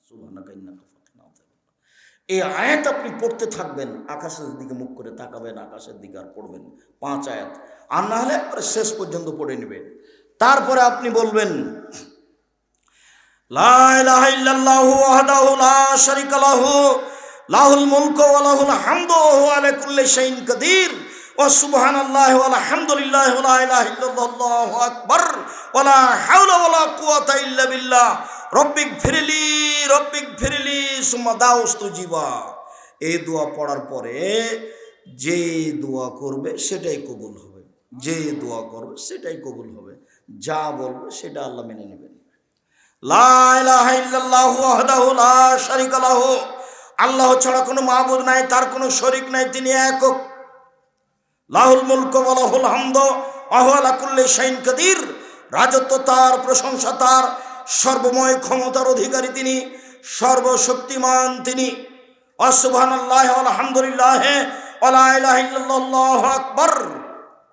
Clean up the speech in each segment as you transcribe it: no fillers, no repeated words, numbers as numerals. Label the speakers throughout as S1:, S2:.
S1: সুবহানাকা ইন্নাকা ফাকিনা আযাবান্নার। এই আয়াত আপনি পড়তে থাকবেন, আকাশের দিকে মুখ করে তাকাবেন, আকাশের দিকে আর পড়বেন 5 আয়াত, আর না হলে একবারে শেষ পর্যন্ত পড়ে নেবেন। তারপরে আপনি বলবেন লা ইলাহা ইল্লাল্লাহু ওয়াহদাহু লা শারীকা লাহু লাহুল মুলকু ওয়া লাহুল হামদু ওয়া হুয়া আলা কুল্লি শাইইন কাদির ওয়া সুবহানাল্লাহি ওয়া আলহামদুলিল্লাহি ওয়া লা ইলাহা ইল্লাল্লাহু আল্লাহু আকবার ওয়া লা হাওলা ওয়া লা কুওয়াতা ইল্লা বিল্লাহ রব্বিক ফিরলি সুম্মা দাউস্তুজিবা। এই দোয়া পড়ার পরে যে দোয়া করবে সেটাই কবুল হবে, যে দোয়া করবে সেটাই কবুল হবে, যা বলবে সেটা আল্লাহ মেনে নেবেন। লা ইলাহা ইল্লাল্লাহু ওয়াহদাহু লা শারীকা লাহু, আল্লাহ ছাড়া কোনো মাবুদ নাই, তার কোনো শরীক নাই, তিনি একক। লাহুল মুলকু ওয়া লাহুল হামদু ওয়া হুয়া আলা কুল্লি শাইইন কাদির, রাজত্ব তার, প্রশংসা তার, সর্বময় ক্ষমতার অধিকারী তিনি, সর্বশক্তিমান তিনি। ওয়া সুবহানাল্লাহি ওয়া আলহামদুলিল্লাহি ওয়া লা ইলাহা ইল্লাল্লাহু আল্লাহু আকবার,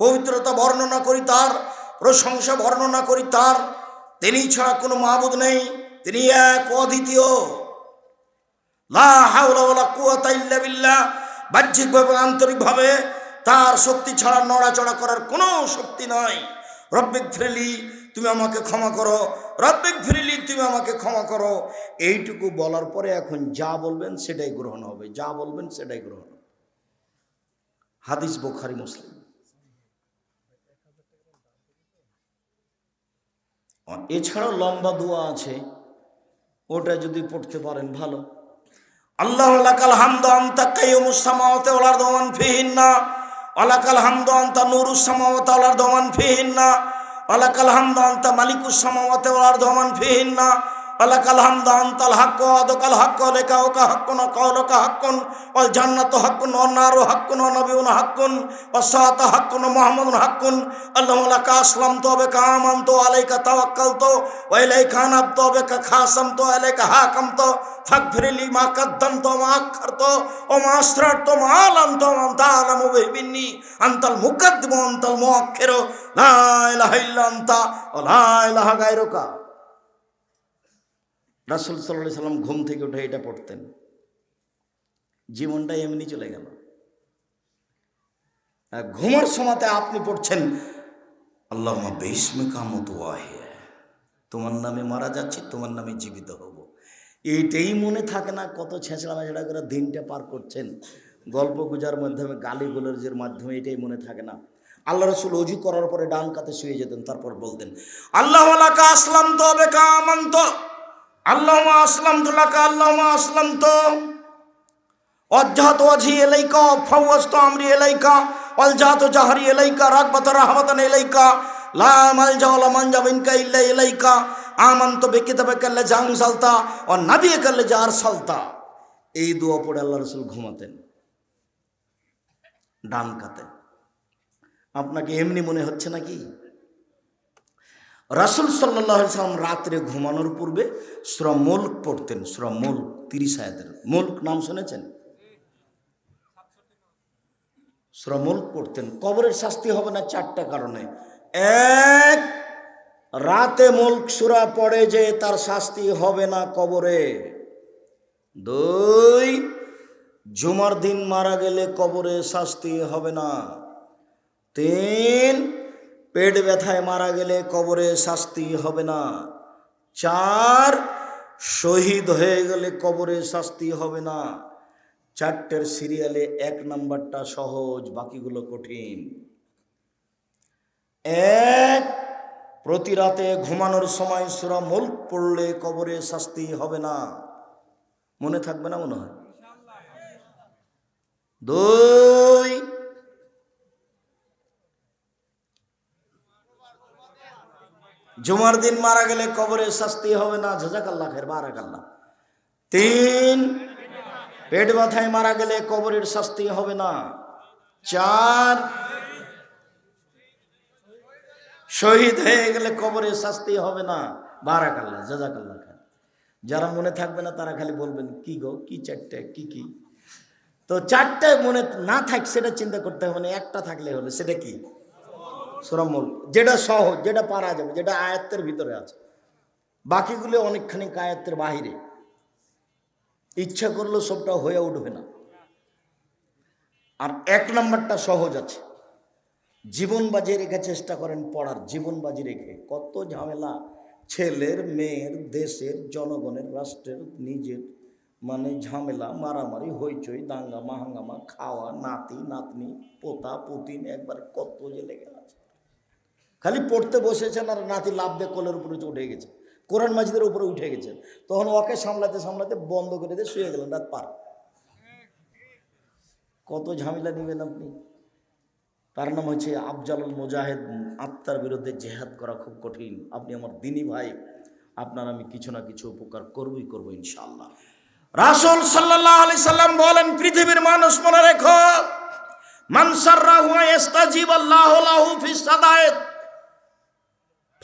S1: পবিত্রতা বর্ণনা করি তার, প্রশংসা বর্ণনা করি তার, তিনি ছাড়া কোনো মাবুদ নেই, তিনি এক অদ্বিতীয়। লা হাওলা ওয়ালা কুওয়াতা ইল্লা বিল্লাহ, বাহ্যিকভাবে আন্তরিকভাবে তার শক্তি ছাড়া নড়াচড়া করার কোনো শক্তি নয়। রব্বিক ফিরলি, তুমি আমাকে ক্ষমা করো, রব্বিক ফিরলি, তুমি আমাকে ক্ষমা করো। এইটুকু বলার পরে এখন যা বলবেন সেটাই গ্রহণ হবে, যা বলবেন সেটাই গ্রহণ হবে। হাদিস বুখারী মুসলিম। এছাড়াও লম্বা দোয়া আছে, ওটা যদি পড়তে পারেন ভালো। আল্লাহু লাকাল হামদু আনতা কাইয়ুমুস সামাওয়াতি ওয়াল আরদি ওয়া মান ফিহিন্না ওয়া লাকাল হামদু আনতা নূরুস সামাওয়াতি ওয়াল আরদি ওয়া মান ফিহিন্না ওয়া লাকাল হামদু আনতা মালিকুস সামাওয়াতি ওয়াল আরদি ওয়া মান ফিহিন্না ওয়া লাকাল হামদু আনতাল হাক্কু ওয়া আদকাল হাক্কু লাকা ওয়া হাক্কুন ওয়া কাওলুকা হাক্কুন ওয়াল জান্নাতু হাক্কুন ওয়ান নারু হাক্কুন ওয়া নাবিয়ুনা হাক্কুন ওয়াস সাআতু হাক্কুন ওয়া মুহাম্মাদুন হাক্কুন আল্লাহুম্মা লাকা আসলামতু ওয়া বিকা আমানতু ওয়া আলাইকা তাওয়াক্কালতু ওয়া ইলাইকা আনাবতু ওয়া বিকা খাসামতু ওয়া ইলাইকা হাকামতু ফাগফিরলি মা কাদ্দামতু ওয়া মা আখখারতু ওয়া মা আসরারতু ওয়া মা আলানতু ওয়া আনতা আ'লামু বিহি মিন্নি আনতাল মুকাদ্দিমু ওয়া আনতাল মুআক্খিরু লা ইলাহা ইল্লা আনতা ওয়া লা ইলাহা গায়রুকা। রাসূল সাল্লাল্লাহু আলাইহি সাল্লাম ঘুম থেকে উঠে এটা পড়তেন, জীবনটা এমনি চলে গেল। ঘুমার সময়তে আপনি পড়ছেন আল্লাহুম্মা বিসমিকা আমুতু ওয়া আহইয়া, তোমার নামে মারা যাচ্ছি, তোমার নামে জীবিত হব। এইটাই মনে থাকে না, কত ছেঁচড়া মেচড়া করে দিনটা পার করছেন, গল্প গুজার মাধ্যমে, গালি গোলজের মাধ্যমে, এটাই মনে থাকে না। আল্লাহ রাসূল ওযু করার পরে ডান কাতে শুয়ে যেতেন, তারপর বলতেন আল্লাহু লাকা আসলামতু ওয়া বিকা আমানতু আল্লাহুম্মা আসলামতু লাকা আল্লাহুম্মা আসলামতু ওয়াজহাতু ওয়াজহি ইলাইকা ফাওয়াজতু আমরি ইলাইকা ওয়ালজাতু জাহরি ইলাইকা রাগবাতান রাহমাতান ইলাইকা লা মালজা ওয়ালা মানজা মিনকা ইল্লা ইলাইকা আমানতু বিকিতাবিকা আল্লাযী আনজালতা ওয়া নাবিয়্যিকা আল্লাযী আরসালতা। এই দোয়া পড়ে আল্লাহ রাসূল ঘুমাতেন ডান কাতে। আপনাকে এমনি মনে হচ্ছে নাকি? রাসূল সাল্লাল্লাহু আলাইহি সাল্লাম রাত্রে ঘুমানোর পূর্বে সূরা মুলক পড়তেন, সূরা মুলক 30 আয়াতের। মুলক নাম শুনেছেন? সূরা মুলক পড়তেন। কবরের শাস্তি হবে না 4টা কারণে। এক, রাতে মুলক সূরা পড়ে যে তার শাস্তি হবে না কবরে। 2, জুমার দিন মারা গেলে কবরে শাস্তি হবে না। 3, পেট ব্যথায় মারা গেলে কবরে শাস্তি হবে না। 4, শহীদ হয়ে গেলে কবরে শাস্তি হবে না। 4টের সিরিয়ালে 1 নাম্বারটা সহজ, বাকিগুলো কঠিন। 1, প্রতি রাতে ঘুমানোর সময় সূরা মুলক পড়লে কবরে শাস্তি হবে না। মনে থাকবে না মনে হয়? 2, জুমার দিন মারা গেলে কবরে শাস্তি হবে না। জাযাকাল্লাহ খাইর, বারাকাল্লাহ। 3, পেট ব্যথায় মারা গেলে কবরের শাস্তি হবে না। 4, শহীদ হয়ে গেলে কবরে শাস্তি হবে না। বারাকাল্লাহ, জাযাকাল্লাহ খাইর। যারা মনে থাকবে না তারা খালি বলবেন কি গো, কি 4টে, কি? তো 4টে মনে না থাক সেটা চিন্তা করতে হবে না, একটা থাকলে হলো। সেটা কি? সূরা মুলক, যেটা সহজ, যেটা পারা যাবে, যেটা আয়াতের ভিতরে আছে। বাকিগুলো অনেকখানি আয়াতের বাহিরে। ইচ্ছা করলেও সবটা হয়ে উঠবে না। আর 1 নম্বরটা সহজ আছে, জীবন বাজি রেখে চেষ্টা করেন পড়ার, জীবন বাজি রেখে। কত ঝামেলা ছেলের, মেয়ের, দেশের, জনগণের, রাষ্ট্রের, নিজের, মানে ঝামেলা, মারামারি, হইচই, দাঙ্গা মাহাঙ্গামা, খাওয়া, নাতি নাতনি, পোতা পুতিন, একবার কত যে লেগে আছে। খালি পড়তে বসেছেন আর নাতি লাভ দিয়ে কোলের উপরে উঠে গেছে, কোরআন মাজিদের উপরে উঠে গেছে, তখন ওকে সামলাতে সামলাতে বন্ধ করে দিয়ে শুয়ে গেলেন রাত পার। কত ঝামেলা নেবেন আপনি? তার নাম হচ্ছে আফজালুল মুজাহিদ। আত্মার বিরুদ্ধে জেহাদ করা খুব কঠিন। আপনি আমার দিনী ভাই, আপনার আমি কিছু না কিছু উপকার করবই করবো ইনশাআল্লাহ। রাসূল সাল্লাল্লাহু আলাইহি সাল্লাম বলেন, পৃথিবীর মানুষ মনে রেখো, মান সাররাহু ইস্তাজিব আল্লাহু লাহু ফিস সাদায়েত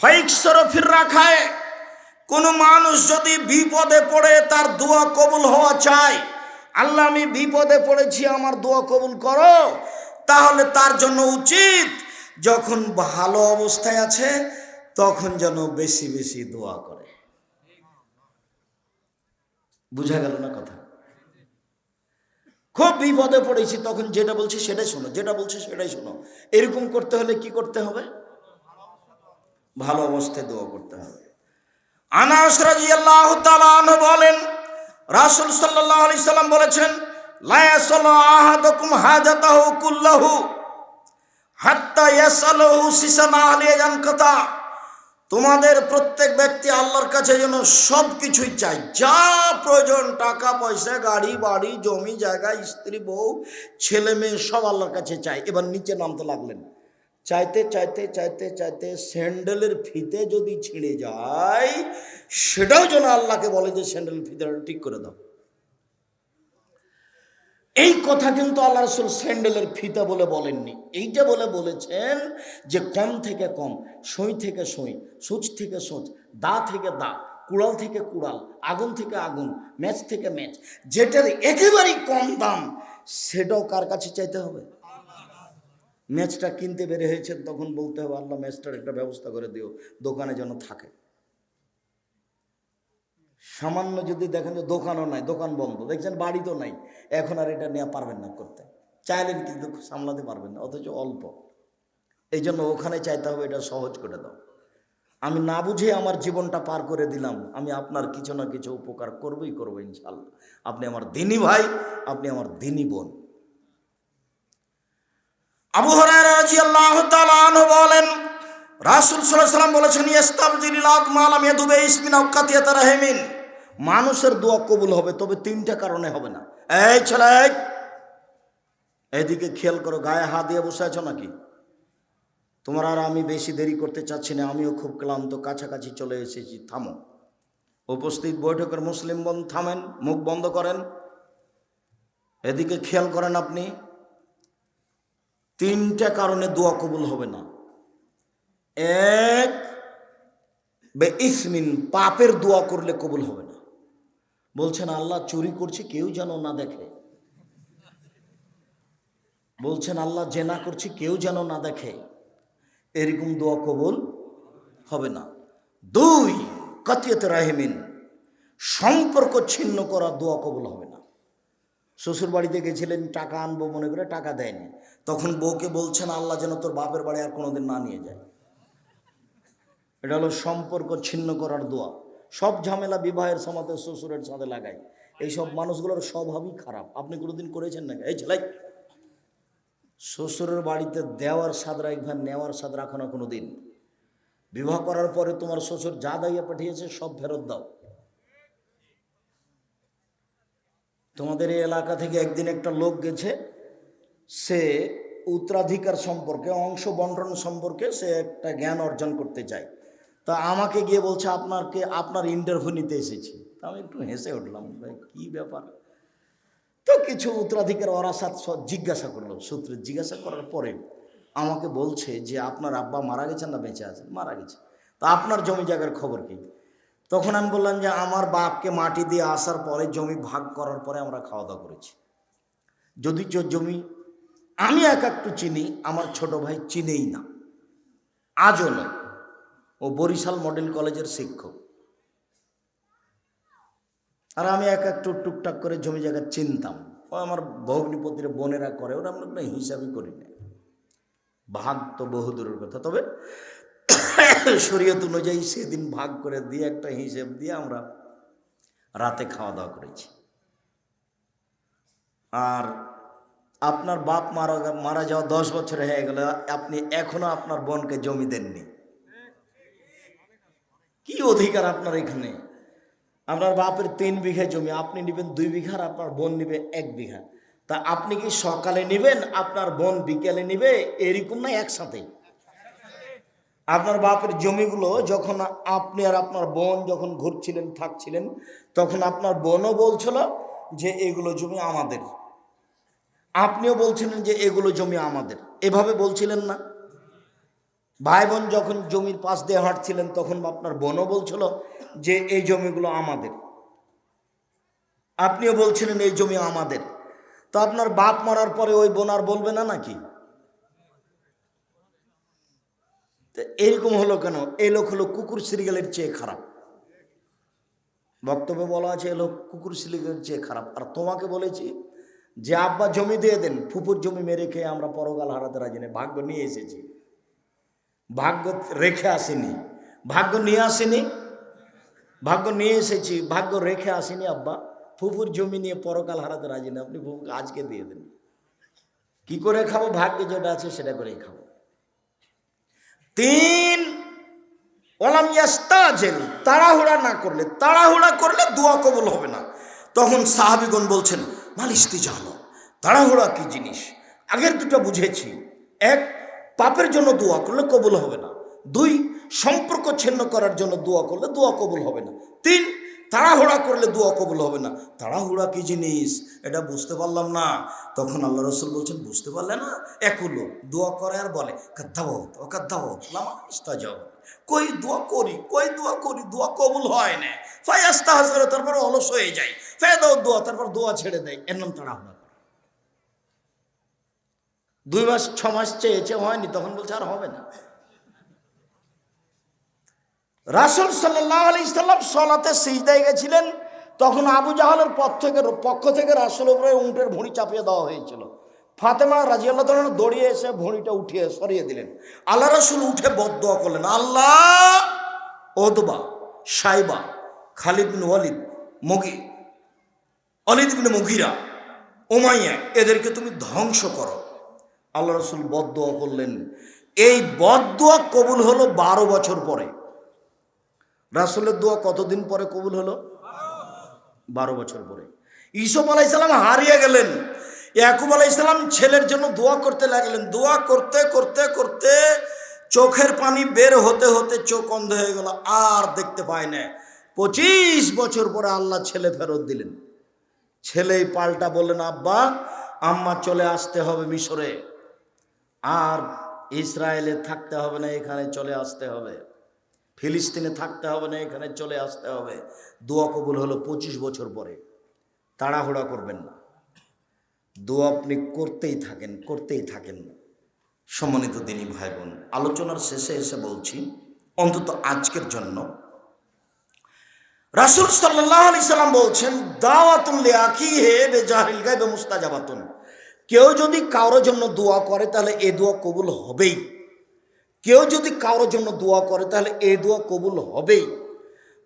S1: ফাইকসরু ফির রাখায়ে। কোন মানুষ যদি বিপদে পড়ে তার দোয়া কবুল হওয়া চায়, আল্লাহ আমি বিপদে পড়েছি আমার দোয়া কবুল করো, তাহলে তার জন্য উচিত যখন ভালো অবস্থায় আছে তখন যেন বেশি বেশি দোয়া করে। বুঝা গেল না কথা? খুব বিপদে পড়েছি তখন যেটা বলছি সেটাই শোনো, যেটা বলছি সেটাই শোনো। এরকম করতে হলে কি করতে হবে? ভালো অবস্থায় দোয়া করতে হবে। আনাস রাদিয়াল্লাহু তাআলা আনহু বলেন, রাসূল সাল্লাল্লাহু আলাইহি সাল্লাম বলেছেন, লা ইয়াসালু আহাদুকুম হাজাতাহু কুল্লাহু হাত্তা ইয়াসালুহু সিসানা আলিয়ান কথা। তোমাদের প্রত্যেক ব্যক্তি আল্লাহর কাছে যেন সব কিছুই চাই, যা প্রয়োজন, টাকা পয়সা, গাড়ি বাড়ি, জমি জায়গা, স্ত্রী বউ, ছেলে মেয়ে, সব আল্লাহর কাছে চাই। এবার নিচে নামতে লাগলেন, চাইতে চাইতে চাইতে চাইতে স্যান্ডেলের ফিতে যদি ছিঁড়ে যায় সেটাও যেন আল্লাহকে বলে যে স্যান্ডেলের ফিতেটা ঠিক করে দাও। এই কথা কিন্তু আল্লাহ রাসূল স্যান্ডেলের ফিতা বলে বলেননি, এইটা বলে বলেছেন যে কম থেকে কম, সই থেকে সই, সূচ থেকে সূচ, দা থেকে দা, কুড়াল থেকে কুড়াল, আগুন থেকে আগুন, ম্যাচ থেকে ম্যাচ, যেটার একেবারেই কম দাম সেটাও কার কাছে চাইতে হবে? ম্যাচটা কিনতে বের হয়েছেন তখন বলতে হবে আল্লাহ ম্যাচটার একটা ব্যবস্থা করে দিও, দোকানে যেন থাকে। সামান্য যদি দেখেন যে দোকানও নাই, দোকান বন্ধ, দেখছেন বাড়ি তো নাই, এখন আর এটা নেওয়া পারবেন না করতে, চাইলেন কিন্তু সামলাতে পারবেন না, অথচ অল্প। এই জন্য ওখানে চাইতে হবে এটা সহজ করে দাও। আমি না বুঝে আমার জীবনটা পার করে দিলাম, আমি আপনার কিছু না কিছু উপকার করবই করবো ইনশাআল্লাহ। আপনি আমার দিনী ভাই, আপনি আমার দিনী বোন। আবু হুরায়রা রাদিয়াল্লাহু তাআলা আনহু বলেন, রাসূল সাল্লাল্লাহু আলাইহি ওয়াসাল্লাম বলেছেন, ইস্তাবজিলিল আকমা লাম ইয়াদুবে ইসমিন আও কাতিয়াত রাহিমিন। মানুষের দোয়া কবুল হবে, তবে 3টা কারণে হবে না। এই ছেলে, এদিকে খেয়াল করো, গায়ে হাত দিয়ে বসে আছো নাকি? তোমার আর আমি বেশি দেরি করতে চাচ্ছি না, আমিও খুব ক্লান্ত, কাছাকাছি চলে এসেছি। থামো, উপস্থিত বৈঠকের মুসলিম বোন থামেন, মুখ বন্ধ করেন, এদিকে খেয়াল করেন। আপনি 3টা কারণে দোয়া কবুল হবে না। 1, বেইসমিন, পাপের দোয়া করলে কবুল হবে না। বলছেন আল্লাহ চুরি করছি কেউ যেন না দেখে, বলছেন আল্লাহ জেনা করছি কেউ যেন না দেখে, এরকম দোয়া কবুল হবে না। 2, কাতিয়াত রাহিমিন, সম্পর্ক ছিন্ন করা দোয়া কবুল হবে না। শ্বশুর বাড়িতে গেছিলেন, টাকা আনবো মনে করে টাকা দেয়নি, তখন বউকে বলছেন আল্লাহ যেন তোর বাপের বাড়ি আর কোনোদিন না নিয়ে যায়। এটা হলো সম্পর্ক ছিন্ন করার দোয়া। সব ঝামেলা বিবাহের সময়তে শ্বশুরের সাথে লাগায়, এইসব মানুষগুলোর স্বভাবই খারাপ। আপনি কোনোদিন করেছেন নাকি? এই ছেলে, শ্বশুরের বাড়িতে দেওয়ার স্বাদ রাখবেন, নেওয়ার স্বাদ রাখো না কোনো দিন। বিবাহ করার পরে তোমার শ্বশুর যা দাইয়া পাঠিয়েছে সব ফেরত দাও। তোমাদের এই এলাকা থেকে একদিন একটা লোক গেছে, সে উত্তরাধিকার সম্পর্কে, অংশ বন্টন সম্পর্কে সে একটা জ্ঞান অর্জন করতে চায়। তা আমাকে গিয়ে বলছে আপনার ইন্টারভিউ নিতে এসেছি। তা আমি একটু হেসে উঠলাম, ভাই কী ব্যাপার? তো কিছু উত্তরাধিকার ওরাসাত জিজ্ঞাসা করলো, সূত্রে জিজ্ঞাসা করার পরে আমাকে বলছে যে আপনার আব্বা মারা গেছেন না বেঁচে আছেন? মারা গেছে। তা আপনার জমি জায়গার খবর কি? তখন আমি বললাম যে আমার বাপকে মাটি দিয়ে আসার পরে, জমি ভাগ করার পরে আমরা খাওয়া দাওয়া করেছি। যদি জমি আমি একটু চিনি, আমার ছোট ভাই চিনেই না, আজও নয়। ও বরিশাল মডেল কলেজের শিক্ষক। আর আমি এক এক টুকটাক করে জমি জায়গা চিনতাম। ও আমার ভগ্নিপতির বোনেরা করে, ওরা আমরা কোনো হিসাবই করি না। ভাগ তো বহুদূরের কথা, তবে শরীয়ত অনুযায়ী সেদিন ভাগ করে দিয়ে একটা হিসেব দিয়ে আমরা রাতে খাওয়া দাওয়া করেছি। আর আপনার বাপ মারা যাওয়া 10 বছর হয়ে গেল, আপনি এখনো আপনার বোনকে জমি দেননি। কি অধিকার আপনার এখানে? আপনার বাপের 3 বিঘা জমি, আপনি নেবেন 2 বিঘা, আর আপনার বোন নেবে 1 বিঘা। তা আপনি কি সকালে নেবেন, আপনার বোন বিকেলে নেবে, এরকম না একসাথে? আপনার বাপের জমিগুলো যখন আপনি আর আপনার বোন যখন ঘুরছিলেন থাকছিলেন, তখন আপনার বোনও বলছিল যে এগুলো জমি আমাদের, আপনিও বলছিলেন যে এগুলো জমি আমাদের, এভাবে বলছিলেন না? ভাই বোন যখন জমির পাশ দিয়ে হাঁটছিলেন, তখন আপনার বোনও বলছিল যে এই জমিগুলো আমাদের, আপনিও বলছিলেন এই জমি আমাদের। তো আপনার বাপ মরার পরে ওই বোন আর বলবে না নাকি? এরকম হলো কেন? এই লোক হলো কুকুর সিরিয়ালের চেয়ে খারাপ। বক্তব্যে বলা আছে এ লোক কুকুর সিরিয়ালের চেয়ে খারাপ। আর তোমাকে বলেছি যে আব্বা জমি দিয়ে দেন, ফুপুর জমি মেরে খেয়ে আমরা পরকাল হারাতে রাজি নেই। ভাগ্য নিয়ে এসেছি, ভাগ্য রেখে আসেনি, ভাগ্য নিয়ে আসেনি, ভাগ্য নিয়ে এসেছি, ভাগ্য রেখে আসেনি। আব্বা ফুপুর জমি নিয়ে পরকাল হারাতে রাজি নেই, আপনি ফুপুকে আজকে দিয়ে দেন। কি করে খাবো? ভাগ্যে যেটা আছে সেটা করেই খাবো। 3 ওয়ালাম ইয়াস্তাজিল, তাড়াহুড়া না করলে, তাড়াহুড়া করলে দোয়া কবুল হবে না। তখন সাহাবীগণ বলছেন মাল ইস্তিজালা, তাড়াহুড়া কি জিনিস? আগের দুটো বুঝেছি। 1, পাপের জন্য দোয়া করলে কবুল হবে না। 2, সম্পর্ক ছিন্ন করার জন্য দোয়া করলে দোয়া কবুল হবে না। 3, তাড়াহুড়া করলে দোয়া কবুল হবে না। তাড়াহুড়া কি জিনিস এটা বুঝতে পারলাম না। তখন আল্লাহ রাসূল বলছেন বুঝতে পারলে না? এক হলো দোয়া করে আর বলে কাদ্দাওয়াত ওয়া কাদ্দাওয়াত লামা ইস্তাজাব, কই দোয়া করি, কই দোয়া করি, দোয়া কবুল হয় না। ফায়াস্তাহসির, তারপর অলস হয়ে যায়। ফায়দাও দোয়া, তারপর দোয়া ছেড়ে দেয়। এর নাম তাড়াহুড়া। 2 মাস 6 মাস চেয়েছে হয়নি, তখন বলছে আর হবে না। রাসূল সাল্লাল্লাহু আলাইহি সাল্লাম সালাতে সিজদায় গেছিলেন, তখন আবু জাহলের পক্ষ থেকে রাসূলের উপরে উটের ভুঁড়ি চাপিয়ে দেওয়া হয়েছিল। ফাতেমা রাদিয়াল্লাহু তাআলা দৌড়িয়ে এসে ভুঁড়িটা উঠিয়ে সরিয়ে দিলেন। আল্লাহ রাসূল উঠে বদদোয়া করলেন, আল্লাহ ওতবা, সাইবা, খালিদ বিন ওয়ালিদ, ওয়ালিদ বিন মুগীরা, উমাইয়া, এদেরকে তুমি ধ্বংস করো। আল্লাহ রাসূল বদদোয়া করলেন। এই বদদোয়া কবুল হলো 12 বছর পরে। রাসূলের দোয়া কতদিন পরে কবুল হলো? 12 বছর পরে। ইউসুফ আলাইহিস সালাম হারিয়ে গেলেন, ইয়াকুব আলাইহিস সালাম ছেলের জন্য দোয়া করতে লাগলেন। দোয়া করতে করতে করতে চোখের পানি বের হতে হতে চোখ অন্ধ হয়ে গেল, আর দেখতে পায় না। 25 বছর পরে আল্লাহ ছেলে ফেরত দিলেন। ছেলেই পাল্টা বললেন, আব্বা আম্মা চলে আসতে হবে মিশরে, আর ইসরায়েলে থাকতে হবে না, এখানে চলে আসতে হবে। ফিলিস্তিনে থাকতে হবে না, এখানে চলে আসতে হবে। দোয়া কবুল হলো 25 বছর পরে। তাড়াহুড়া করবেন না, দোয়া আপনি করতেই থাকেন, করতেই থাকেন। সম্মানিত দিনী ভাই বোন, আলোচনার শেষে এসে বলছি, অন্তত আজকের জন্য রাসূল সাল্লাল্লাহু আলাইহি সাল্লাম বলছেন দাওয়াতুল লিআখিহি বিজাহিল গায়ব মুস্তাজাবাতুন। কেউ যদি কারোর জন্য দোয়া করে তাহলে এই দোয়া কবুল হবেই। কেউ যদি কারোর জন্য দোয়া করে তাহলে এই দোয়া কবুল হবেই।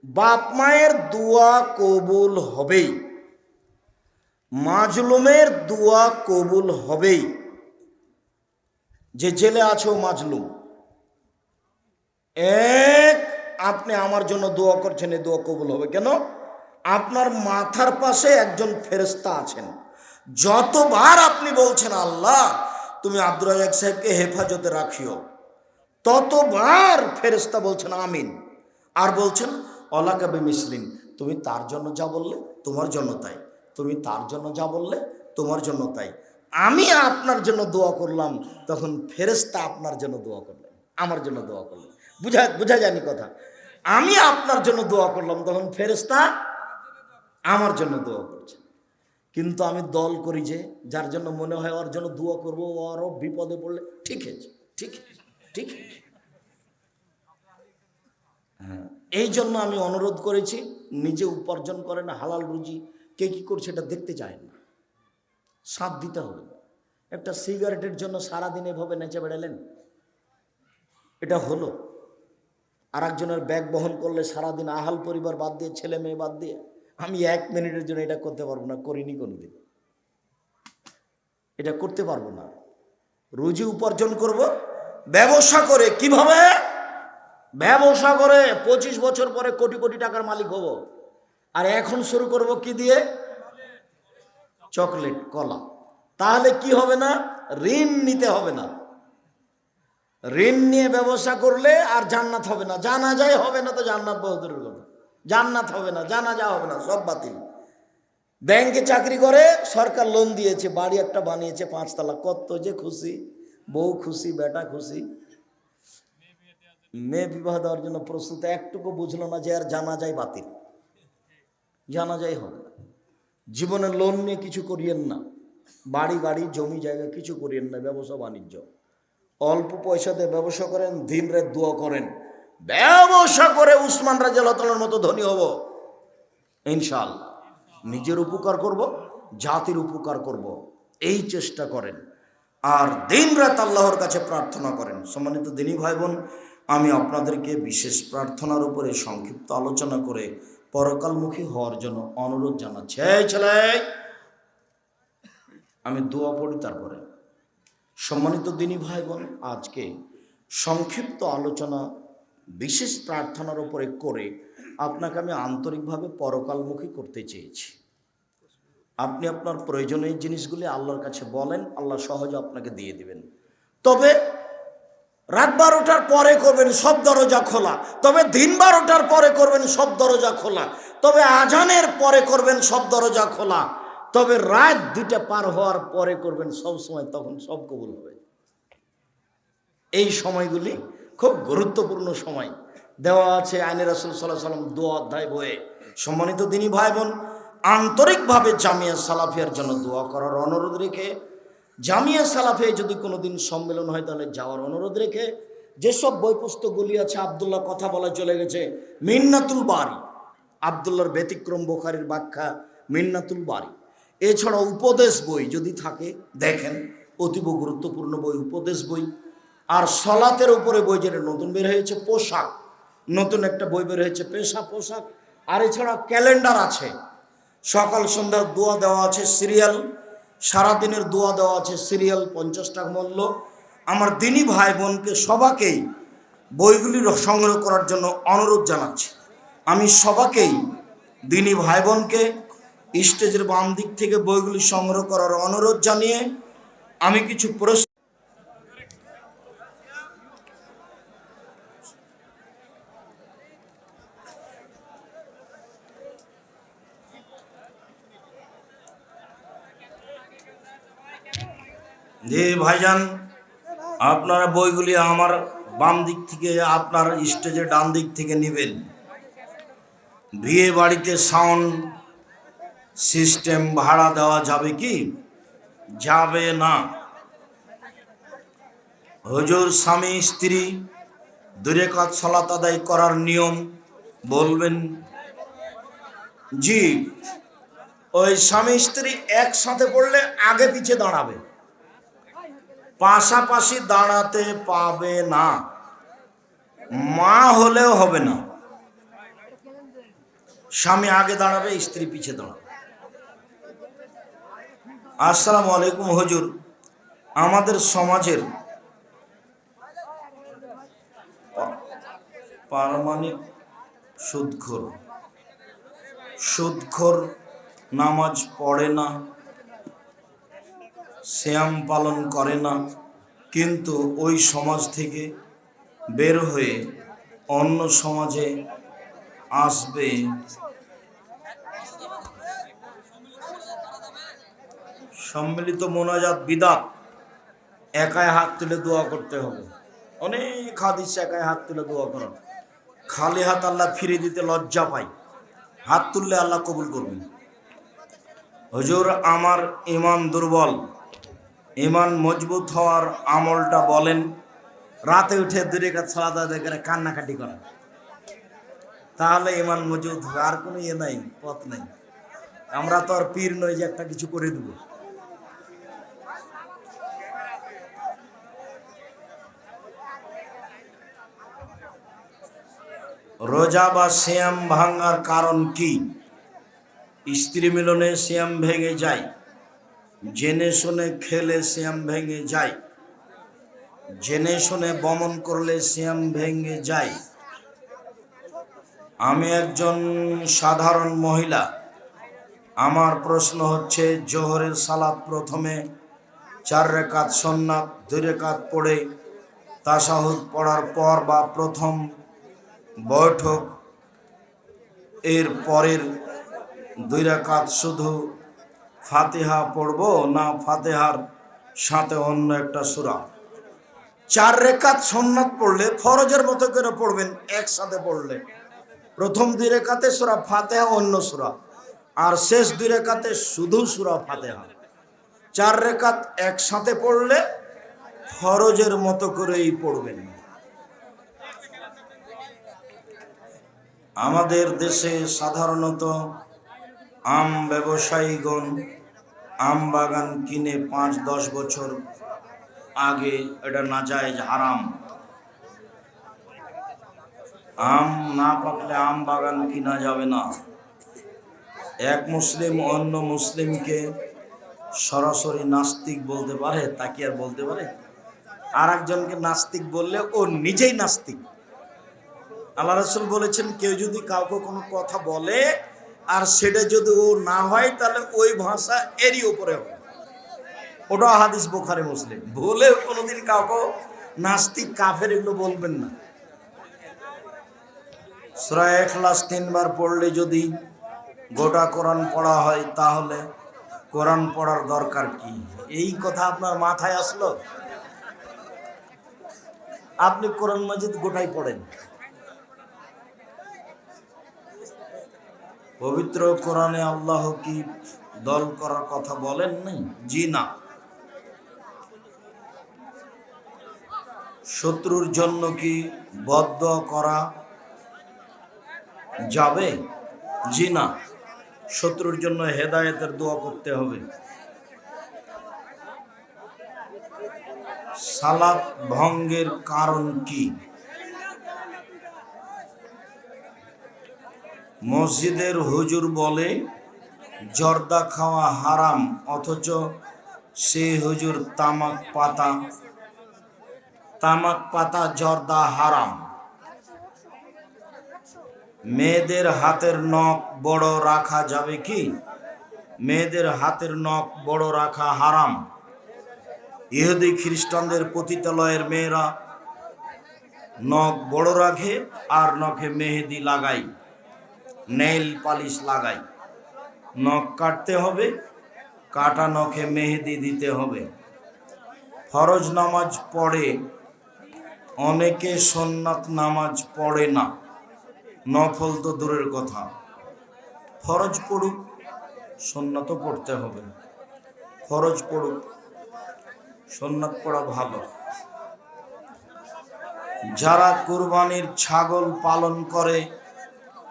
S1: বাপ মায়ের দোয়া কবুল হবেই, মাজলুমের দোয়া কবুল হবেই। যে জেলে আছে ও মাজলুম, আপনি আমার জন্য দোয়া করছেন, এই দোয়া কবুল হবে কেন? আপনার মাথার পাশে একজন ফেরেশতা আছেন। যতবার আপনি বলছেন আল্লাহ তুমি আব্দুর রাজ্জাক সাহেবকে হেফাজতে রাখিও, ততবার ফেরেশতা বলছেন আমিন, আর বলছেন অলাকা বিমিসলিন, তুমি তার জন্য যা বললে তোমার জন্য তাই, তুমি তার জন্য যা বললে তোমার জন্য তাই। আমি আপনার জন্য দোয়া করলাম, তখন ফেরেশতা আপনার জন্য দোয়া করলেন, আমার জন্য দোয়া করলেন। বুঝা যায়নি কথা? আমি আপনার জন্য দোয়া করলাম, তখন ফেরেশতা আমার জন্য দোয়া করছে। কিন্তু আমি দল করি যে যার জন্য মনে হয় ওর জন্য দোয়া করবো, ও আরও বিপদে পড়লে ঠিক আছে, ঠিক ঠিক। এই জন্য আমি অনুরোধ করেছি, নিজে উপার্জন করেন হালাল রুজি, কে কি করছে এটা দেখতে চায় না, সাথ দিতে হবে। একটা সিগারেটের জন্য সারাদিন এভাবে নেচে বেড়ালেন, এটা হলো? আর একজনের ব্যাগ বহন করলে সারাদিন আহাল পরিবার বাদ দিয়ে, ছেলে মেয়ে বাদ দিয়ে, আমি 1 মিনিটের জন্য এটা করতে পারবো না, করিনি কোনোদিন, এটা করতে পারবো না। রুজি উপার্জন করব ব্যবসা করে। কিভাবে ব্যবসা করে? 25 বছর পরে কোটি কোটি টাকার মালিক হব। আর এখন শুরু করব কি দিয়ে? চকলেট, কলা। তাহলে কি হবে না? ঋণ নিতে হবে না। ঋণ নিয়ে ব্যবসা করলে আর জান্নাত হবে না। জানাজাই হবে না তো জান্নাত বহুদূরের কথা। জান্নাত হবে না, জানাজা হবে না, সব বাতিল। ব্যাংকে চাকরি করে, সরকার লোন দিয়েছে, বাড়ি একটা বানিয়েছে 5 তলা, কত যে খুশি, বউ খুশি, বেটা খুশি। মেয়ে বিবাহ দেওয়ার জন্য প্রস্তুত, একটুকু বুঝলো না যে আর জানাজাই বাতিল, জানাজাই হবে না। জীবনে লোন নিয়ে কিছু করিয়েন না, বাড়ি গাড়ি জমি জায়গা কিছু করিয়েন না। ব্যবসা বাণিজ্য অল্প পয়সাতে ব্যবসা করেন, দিন রাত দোয়া করেন, ব্যবসা করে উসমান রাদিয়াল্লাহু তাআলার মতো ধনী হব ইনশাআল্লাহ। নিজের উপকার করব, জাতির উপকার করব, এই চেষ্টা করেন। আর দিন রাত আল্লাহর কাছে প্রার্থনা করেন। সম্মানিত দিনী ভাই বোন, আমি আপনাদেরকে বিশেষ প্রার্থনার উপরে সংক্ষিপ্ত আলোচনা করে পরকালমুখী হওয়ার জন্য অনুরোধ জানাচ্ছি। এই ছেলে, আমি দোয়া পড়ি তারপরে। সম্মানিত দিনী ভাই বোন, আজকে সংক্ষিপ্ত আলোচনা বিশেষ প্রার্থনার উপরে করে আপনাকে আমি আন্তরিকভাবে পরকালমুখী করতে চেয়েছি। আপনি আপনার প্রয়োজনীয় জিনিসগুলি আল্লাহর কাছে বলেন, আল্লাহ সহজে আপনাকে দিয়ে দিবেন। তবে রাত 12টার পরে করবেন, সব দরজা খোলা। তবে দিন 12টার পরে করবেন, সব দরজা খোলা। তবে আজানের পরে করবেন, সব দরজা খোলা। তবে রাত 2টা পার হওয়ার পরে করবেন, সব সময়, তখন সব কবুল হবে। এই সময়গুলি খুব গুরুত্বপূর্ণ সময়, দেওয়া আছে আইনে রাসূল সাল্লাল্লাহু আলাইহি ওয়াসাল্লাম 2 অধ্যায় বইয়ে। সম্মানিত দিনী ভাই বোন, আন্তরিকভাবে জামিয়া সালাফিয়ার জন্য দোয়া করার অনুরোধ রেখে, জামিয়া সালাফিয়ায় যদি কোনোদিন সম্মেলন হয় তাহলে যাওয়ার অনুরোধ রেখে, যেসব বই পুস্তকগুলি আছে, আব্দুল্লাহ কথা বলা চলে গেছে, মিন্নাতুল বারি, আব্দুল্লাহর ব্যতিক্রম বুখারীর ব্যাখ্যা মিন্নাতুল বারি। এছাড়া উপদেশ বই যদি থাকে দেখেন, অতীব গুরুত্বপূর্ণ বই উপদেশ বই। আর সলাতের উপরে বই, যেটা নতুন বের হয়েছে, পোশাক, নতুন একটা বই বের হয়েছে, পেশা পোশাক। আর এছাড়া ক্যালেন্ডার আছে, সকাল সন্ধ্যার দোয়া দেওয়া আছে, সিরিয়াল, সারাদিনের দোয়া দেওয়া আছে, সিরিয়াল 50 টাকা মূল্য। আমার দিনী ভাই বোনকে সবাকেই বইগুলি সংগ্রহ করার জন্য অনুরোধ জানাচ্ছি। আমি সবাকেই, দিনী ভাই বোনকে, স্টেজের বাম দিক থেকে বইগুলি সংগ্রহ করার অনুরোধ জানিয়ে আমি কিছু প্রশ্ন। জি ভাইজান, আপনারা বইগুলি আমার বাম দিক থেকে, আপনার স্টেজের ডান দিক থেকে নেবেন। বিয়ে বাড়িতে সাউন্ড সিস্টেম ভাড়া দেওয়া যাবে কি? যাবে না। হুজুর স্বামী স্ত্রী 2 রাকাত সালাত আদায় করার নিয়ম বলবেন। জি, ওই স্বামী স্ত্রী একসাথে পড়লে আগে পিছে দাঁড়াবে, পাশাপাশি দাঁড়াতে পাবে না। মা হলেও হবে না, স্বামী আগে দাঁড়াবে, স্ত্রী পিছে দাঁড়াবে। আসসালামু আলাইকুম হুজুর, আমাদের সমাজের পারমাণিক সুদখোর নামাজ পড়ে না, সিয়াম পালন করে না, কিন্তু ওই সমাজ থেকে বের হয়ে অন্য সমাজে আসবে। সম্মিলিত মোনাজাত বিদআত, একাই হাত তুলে দোয়া করতে হবে। অনেক হাদিস একাই হাত তুলে দোয়া করা, খালি হাত আল্লাহ ফিরে দিতে লজ্জা পাই, হাত তুললে আল্লাহ কবুল করবেন। হুজুর আমার ইমান দুর্বল, ইমান মজবুত হওয়ার আমলটা বলেন। রাতে উঠে 2 রাকাত সালাত আদায় করে কান্নাকাটি করা, তাহলে ইমান মজুদ হবে, আর কোনো ইয়ে নাই, পথ নাই। আমরা তো আর পীর নই যে একটা কিছু করে দেব। রোজা বা সিয়াম ভাঙার কারণ কি? স্ত্রী মিলনে সিয়াম ভেঙে যায়, জেনে শুনে খেলে সিয়াম ভেঙে যায়, জেনে শুনে বমন করলে সিয়াম ভেঙে যায়। আমি একজন সাধারণ মহিলা, আমার প্রশ্ন হচ্ছে, জোহরের সালাত প্রথমে 4 রাকাত সুন্নাত 2 রাকাত পড়ে তাশাহুদ পড়ার পর বা প্রথম বৈঠক এর পরের 2 রাকাত শুধু ফাতিহা পড়ব, না ফাতিহার সাথে অন্য একটা সূরা? 4 রাকাত সুন্নাত পড়লে ফরজের মতো করে পড়বেন, একসাথে পড়লে প্রথম 2 রাকাতে সূরা ফাতিহা অন্য সূরা, আর শেষ 2 রাকাতে শুধু সূরা ফাতিহা। 4 রাকাত একসাথে পড়লে ফরজের মতো করেই পড়বেন। আমাদের দেশে সাধারণত আম ব্যবসায়ীগণ আম বাগান কিনে 5-10 বছর আগে, এটা নাজায়েজ, হারাম। আম না পাকলে আম বাগান কিনা যাবে না। এক মুসলিম অন্য মুসলিমকে সরাসরি নাস্তিক বলতে পারে? তা কি আর বলতে পারে? আর একজনকে নাস্তিক বললে ও নিজেই নাস্তিক। আল্লাহ রাসূল বলেছেন, কেউ যদি কাউকে কোনো কথা বলে আর সেটা যদি ও না হয়, তাহলে ওই ভাষা এরই উপরে হবে। ওটা হাদিস, বুখারী মুসলিম। বলে কোনোদিন কাউকে নাস্তিক, কাফের এগুলো বলবেন না। সূরা ইখলাস 3 বার পড়লে যদি গোটা কোরআন পড়া হয়, তাহলে কোরআন পড়ার দরকার কি? এই কথা আপনার মাথায় আসলো? আপনি কোরআন মাজিদ গোটাই পড়েন। পবিত্র কোরআনে আল্লাহ কি দল করার কথা বলেন নাই? জি না। শত্রুর জন্য কি বদদোয়া করা যাবে? জি না। শত্রুর জন্য হেদায়েতের দোয়া করতে হবে। সালাত ভঙ্গের কারণ কি? মসজিদের হুজুর বলে জর্দা খাওয়া হারাম, অথচ সে হুজুর তামাক পাতা জর্দা হারাম। মেয়েদের হাতের নখ বড় রাখা যাবে কি? মেয়েদের হাতের নখ বড় রাখা হারাম। ইহুদি খ্রিস্টানদের পতিতালয়ের মেয়েরা নখ বড় রাখে আর নখে মেহেদি লাগায়, নেইল পালিশ লাগায়। নখ কাটতে হবে, কাটা নখে মেহেদি দিতে হবে। ফরজ নামাজ পড়ে অনেকে, সুন্নাত নামাজ পড়ে না। নফল তো দূরের কথা, ফরজ পড়ুক, সুন্নাতও পড়তে হবে। ফরজ পড়ুক, সুন্নাত পড়া ভালো। যারা কুরবানির ছাগল পালন করে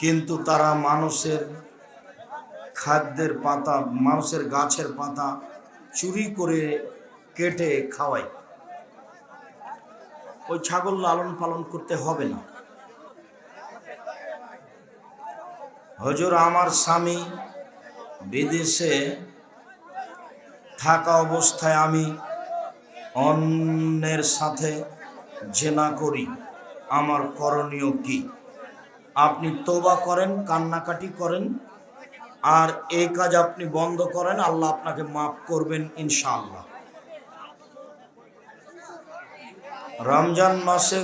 S1: কিন্তু তারা মানুষের খাদ্যের পাতা, মানুষের গাছের পাতা চুরি করে কেটে খাওয়ায়, ওই ছাগল লালন পালন করতে হবে না। হুজুর, আমার স্বামী বিদেশে থাকা অবস্থায় আমি অন্যের সাথে জেনা করি, আমার করণীয় কি? আপনি তওবা করেন, কান্নাকাটি করেন, আর এই কাজ আপনি বন্ধ করেন, আল্লাহ আপনাকে মাফ করবেন ইনশাআল্লাহ। রমজান মাসে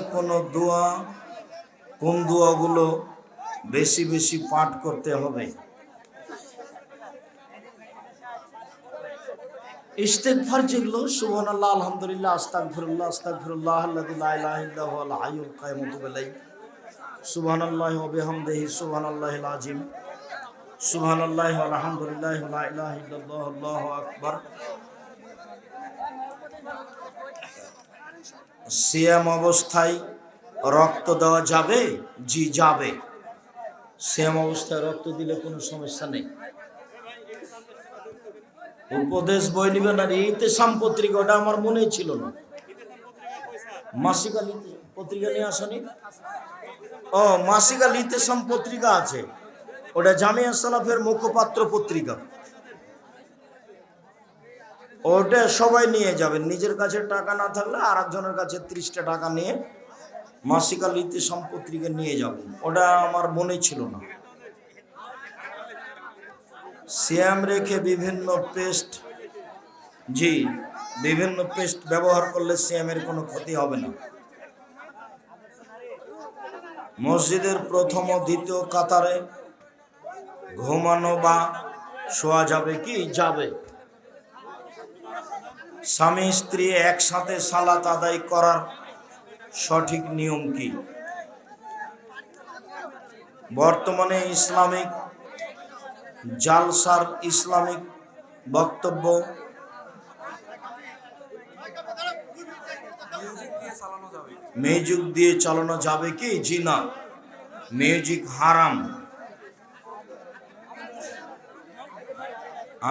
S1: কোন দোয়াগুলো বেশি বেশি পাঠ করতে হবে? ইস্তেগফার, যেগুলো সুবহানাল্লাহ, আলহামদুলিল্লাহ, আস্তাগফিরুল্লাহ, আস্তাগফিরুল্লাহ আল্লাযী লা ইলাহা ইল্লা হুয়াল হাইয়ুল কাইয়্যুম ওয়া আতুবু ইলাইহি, সুবহানাল্লাহি ওয়া বিহামদিহি, সুবহানাল্লাহিল আযীম, সুবহানাল্লাহি ওয়া আলহামদুলিল্লাহি ওয়া লা ইলাহা ইল্লাল্লাহু আল্লাহু আকবার। সিয়াম অবস্থায় রক্ত দেওয়া যাবে? জি, যাবে। সেম অবস্থায় রক্ত দিলে কোনো সমস্যা নেই। উপদেশ বই নিবেন আর ইতেসাম পত্রিকা, ওটা আমার মনেই ছিল না। মাসিক আল পত্রিকা নিয়ে আসনি? ও, মাসিক আল ইতেসাম পত্রিকা আছে, ওটা জামিয়া সালাফের মুখপাত্র পত্রিকা। ওটা সবাই নিয়ে যাবেন, নিজের কাছে টাকা না থাকলে আর একজনের কাছে 30টা টাকা নিয়ে মাসিক আল ইতেসাম পত্রিকা নিয়ে যাবেন। ওটা আমার মনে ছিল না। সিয়াম রেখে বিভিন্ন পেস্ট, জি, বিভিন্ন পেস্ট ব্যবহার করলে সিয়ামের কোনো ক্ষতি হবে না। মসজিদের প্রথম ও দ্বিতীয় কাতারে ঘুমানো বা শোয়া যাবে কি? যাবে। স্বামী স্ত্রী একসাথে সালাত আদায় করার সঠিক নিয়ম কি? বর্তমানে ইসলামিক জালসার ইসলামিক বক্তব্য মিউজিক দিয়ে চালানো যাবে কি? জি না, মিউজিক হারাম।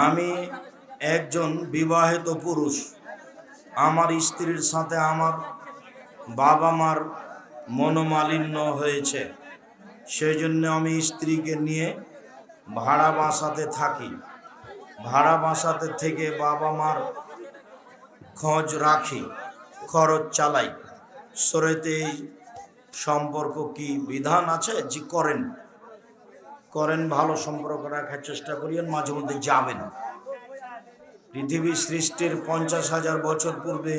S1: আমি একজন বিবাহিত পুরুষ, আমার স্ত্রীর সাথে আমার বাবা মার মনোমালিন্য হয়েছে, সেই জন্য আমি স্ত্রীকে নিয়ে ভাড়া বাসাতে থাকি। ভাড়া বাসাতে থেকে বাবা মার খোঁজ রাখি, খরচ চালাই। শরীয়তে এই সম্পর্ক কি বিধান আছে? জি করেন, করেন, ভালো সম্পর্ক রাখার চেষ্টা করিয়েন, মাঝে মধ্যে যাবেন। পৃথিবী সৃষ্টির 50,000 বছর পূর্বে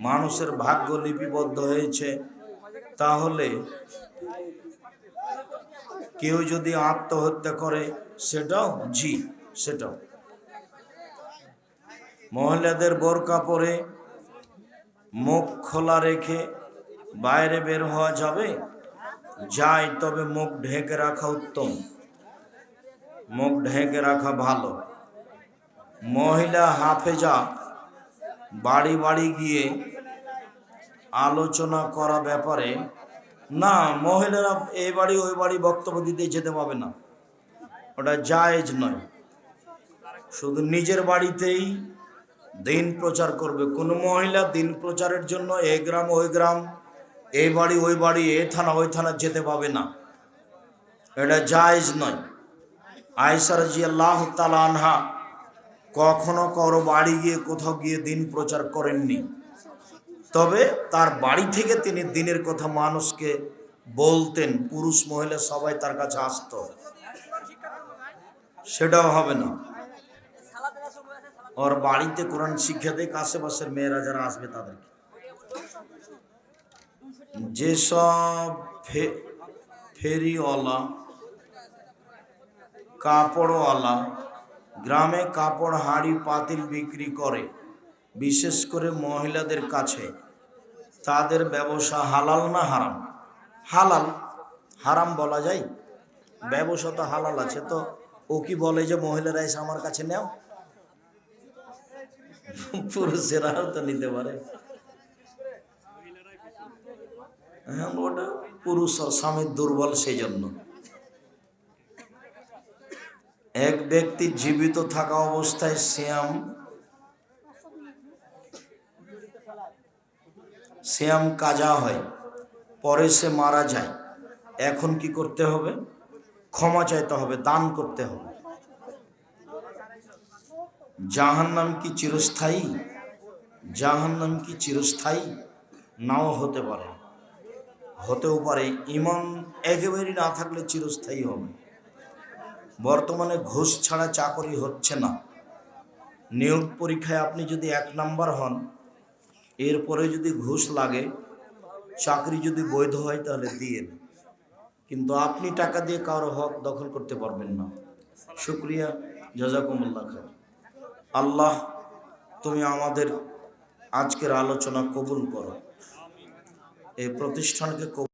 S1: মানুষের ভাগ্য লিপিবদ্ধ হয়েছে, তাহলে কেউ যদি আত্মহত্যা করে সেটাও, জি সেটাও। মহিলাদের বোরকা পরে মুখ খোলা রেখে বাইরে বের হওয়া যাবে? যায়, তবে মুখ ঢেকে রাখা উত্তম, মুখ ঢেকে রাখা ভালো। মহিলা হাফেজা বাড়ি বাড়ি গিয়ে আলোচনা করা ব্যাপারে, না, মহিলারা এই বাড়ি ওই বাড়ি বক্তব্য দিতে যেতে পাবে না, ওটা জায়েজ নয়। শুধু নিজের বাড়িতেই দিন প্রচার করবে। কোনো মহিলা দিন প্রচারের জন্য এই গ্রাম ওই গ্রাম, এই বাড়ি ওই বাড়ি, এ থানা ওই থানা যেতে পাবে না, এটা জায়েজ নয়। আয়েশা রাদিয়াল্লাহু তাআলা আনহা কখনো কারো বাড়ি গিয়ে কোথাও গিয়ে দিন প্রচার করেননি, তবে তার বাড়ি থেকে তিনি দিনের কথা মানুষকে বলতেন, পুরুষ মহিলা সবাই তার কাছে আসতো, সেটাও হবে না। ওর বাড়িতে কোরআন শিক্ষা দেখ, আশেপাশের মেয়েরা যারা আসবে তাদেরকে। যেসব ফেরিওয়ালা কাপড়ওয়ালা গ্রামে কাপড় হাঁড়ি পাতিল বিক্রি করে, বিশেষ করে মহিলাদের কাছে, তাদের ব্যবসা হালাল না হারাম? হালাল। হারাম বলা যায়? ব্যবসা তো হালাল আছে, তো ও কি বলে যে মহিলারা এসে আমার কাছে নেও? পুরুষেরাও তো নিতে পারে। হ্যাঁ, ওটা পুরুষ আর স্বামীর দুর্বল, সেই জন্য। এক ব্যক্তি জীবিত থাকা অবস্থায় সিয়াম কাজা হয়, পরে সে মারা যায়, এখন কি করতে হবে? ক্ষমা চাইতে হবে, দান করতে হবে। জাহান্নাম কি চিরস্থায়ী? জাহান্নাম কি চিরস্থায়ী? নাও হতে পারে, হতেও পারে। ইমান একেবারেই না থাকলে চিরস্থায়ী হবে। বর্তমানে ঘুষ ছাড়া চাকরি হচ্ছে না। নিয়োগ পরীক্ষায় আপনি যদি 1 নাম্বার হন, এরপরে যদি ঘুষ লাগে, চাকরি যদি বৈধ হয় তাহলে দিয়েন, কিন্তু আপনি টাকা দিয়ে কারো হক দখল করতে পারবেন না। শুকরিয়া, জাযাকুমুল্লাহ খাইর। আল্লাহ তুমি আমাদের আজকের আলোচনা কবুল করো, এই প্রতিষ্ঠানকে